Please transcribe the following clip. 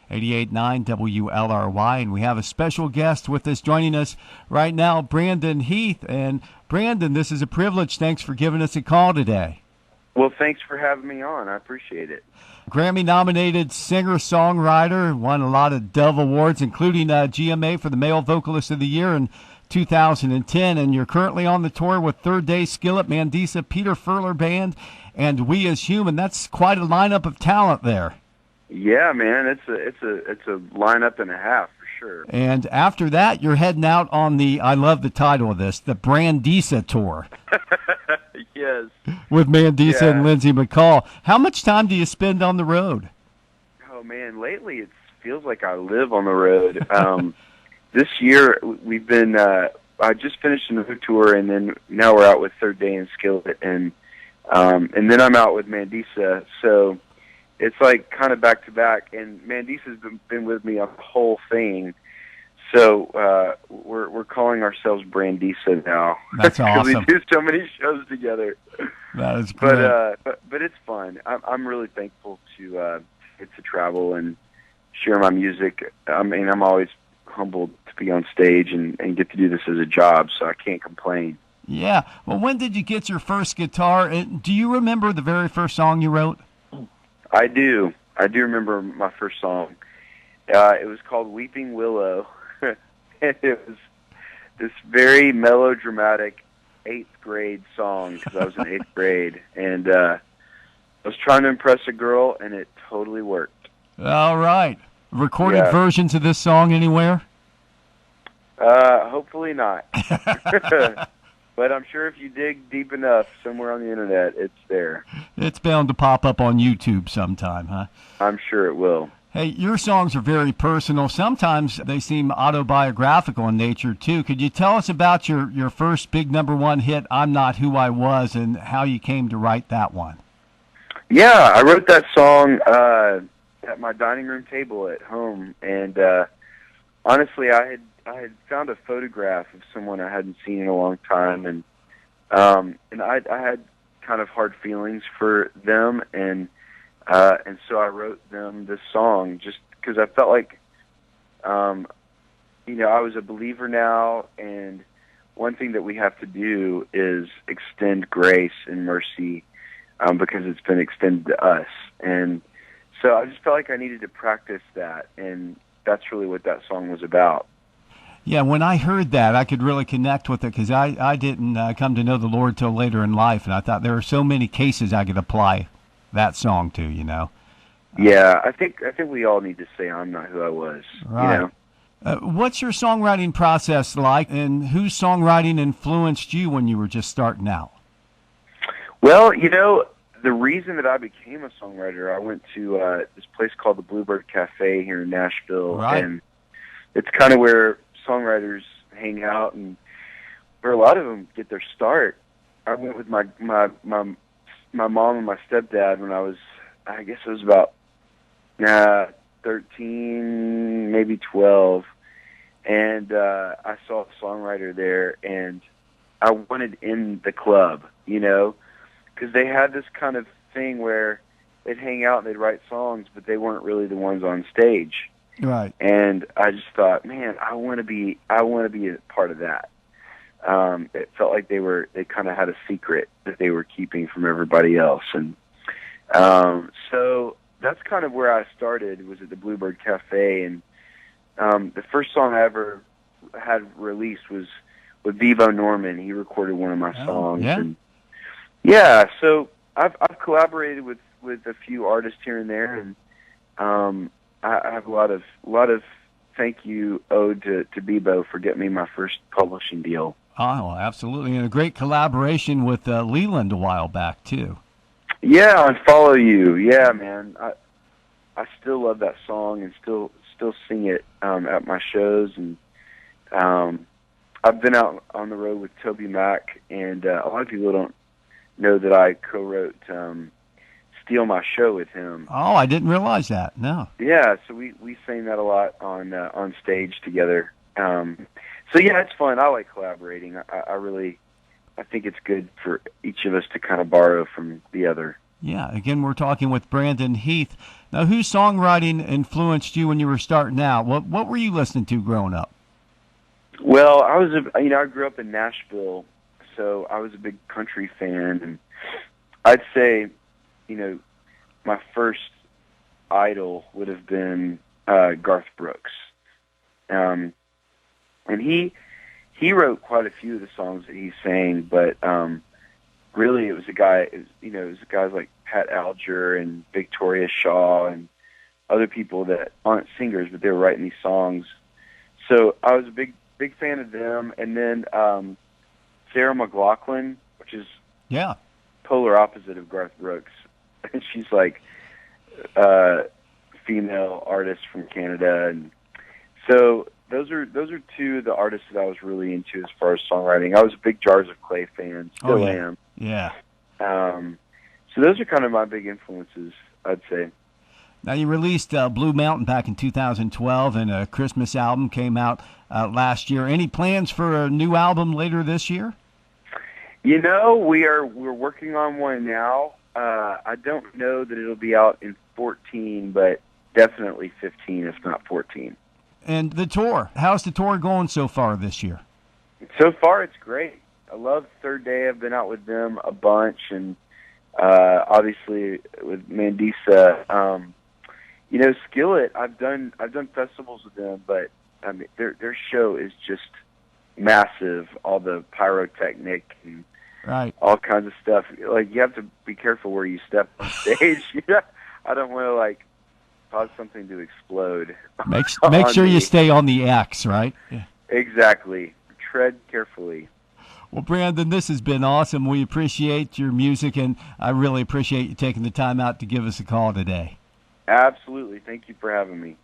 88.9 WLRY, and we have a special guest with us joining us right now, Brandon Heath. And Brandon, this is a privilege. Thanks for giving us a call today. Well, thanks for having me on. I appreciate it. Grammy-nominated singer-songwriter, won a lot of Dove Awards, including GMA for the Male Vocalist of the Year in 2010, and you're currently on the tour with Third Day, Skillet, Mandisa, Peter Furler Band, and We As Human. That's quite a lineup of talent there. Yeah, man, it's a lineup and a half for sure. And after that, you're heading out on the, I love the title of this, the Brandisa Tour. Yes. With Mandisa and Lindsay McCall. How much time do you spend on the road? Oh, man, lately it feels like I live on the road. This year we've been, I just finished another tour, and then now we're out with Third Day and Skillet, and then I'm out with Mandisa. So it's like kind of back to back, and Mandisa's been with me on the whole thing. So we're calling ourselves Brandisa now. That's awesome. We do so many shows together. That is great. But it's fun. I'm really thankful to get to travel and share my music. I mean, I'm always humbled to be on stage and get to do this as a job, so I can't complain. Yeah. Well, when did you get your first guitar? And do you remember the very first song you wrote? I do. I do remember my first song. It was called Weeping Willow. And it was this very melodramatic 8th grade song because I was in 8th grade. And I was trying to impress a girl, and it totally worked. All right. Recorded versions of this song anywhere? Hopefully not. But I'm sure if you dig deep enough somewhere on the internet, it's there. It's bound to pop up on YouTube sometime, huh? I'm sure it will. Hey, your songs are very personal. Sometimes they seem autobiographical in nature, too. Could you tell us about your first big #1 hit, I'm Not Who I Was, and how you came to write that one? Yeah, I wrote that song at my dining room table at home, and honestly, I had found a photograph of someone I hadn't seen in a long time, and I had kind of hard feelings for them, and so I wrote them this song just because I felt like, I was a believer now, and one thing that we have to do is extend grace and mercy because it's been extended to us, and so I just felt like I needed to practice that, and that's really what that song was about. Yeah, when I heard that, I could really connect with it because I didn't come to know the Lord till later in life, and I thought there are so many cases I could apply that song to, Yeah, I think we all need to say I'm not who I was, right. What's your songwriting process like, and whose songwriting influenced you when you were just starting out? Well, the reason that I became a songwriter, I went to this place called the Bluebird Cafe here in Nashville, right. And it's kind of where songwriters hang out and where a lot of them get their start. I went with my mom and my stepdad when I guess it was about 13, maybe 12, and I saw a songwriter there, and I wanted in the club, because they had this kind of thing where they'd hang out and they'd write songs, but they weren't really the ones on stage. Right. And I just thought, man, I want to be a part of that. It felt like they kind of had a secret that they were keeping from everybody else. And so that's kind of where I started, was at the Bluebird Cafe. And the first song I ever had released was with Vivo Norman. He recorded one of my songs. Yeah. And yeah, so I've collaborated with a few artists here and there, and I have a lot of thank you owed to Bebo for getting me my first publishing deal. Oh, absolutely, and a great collaboration with Leland a while back too. Yeah, on Follow You. Yeah, man, I still love that song and still sing it at my shows, and I've been out on the road with Toby Mac, and a lot of people don't know that I co-wrote Steal My Show with him. Oh, I didn't realize that. No. Yeah, so we sang that a lot on stage together. So yeah, it's fun. I like collaborating. I think it's good for each of us to kind of borrow from the other. Yeah, again, we're talking with Brandon Heath. Now, whose songwriting influenced you when you were starting out? What were you listening to growing up? Well, I grew up in Nashville, so I was a big country fan, and I'd say, my first idol would have been Garth Brooks. And he wrote quite a few of the songs that he sang, but really it was guys like Pat Alger and Victoria Shaw and other people that aren't singers, but they were writing these songs. So I was a big fan of them. And then Sarah McLachlan, which is polar opposite of Garth Brooks. She's like female artist from Canada, and so those are two of the artists that I was really into as far as songwriting. I was a big Jars of Clay fan, still am. Yeah. So those are kind of my big influences, I'd say. Now, you released Blue Mountain back in 2012, and a Christmas album came out last year. Any plans for a new album later this year? We're working on one now. I don't know that it'll be out in 14, but definitely 15, if not 14. And the tour, how's the tour going so far this year? So far, it's great. I love Third Day. I've been out with them a bunch, and obviously with Mandisa. Skillet, I've done festivals with them, but I mean their show is just massive. All the pyrotechnic and all kinds of stuff. Like, you have to be careful where you step on stage. I don't want to cause something to explode. Make sure you stay on the X, right? Yeah. Exactly. Tread carefully. Well, Brandon, this has been awesome. We appreciate your music, and I really appreciate you taking the time out to give us a call today. Absolutely. Thank you for having me.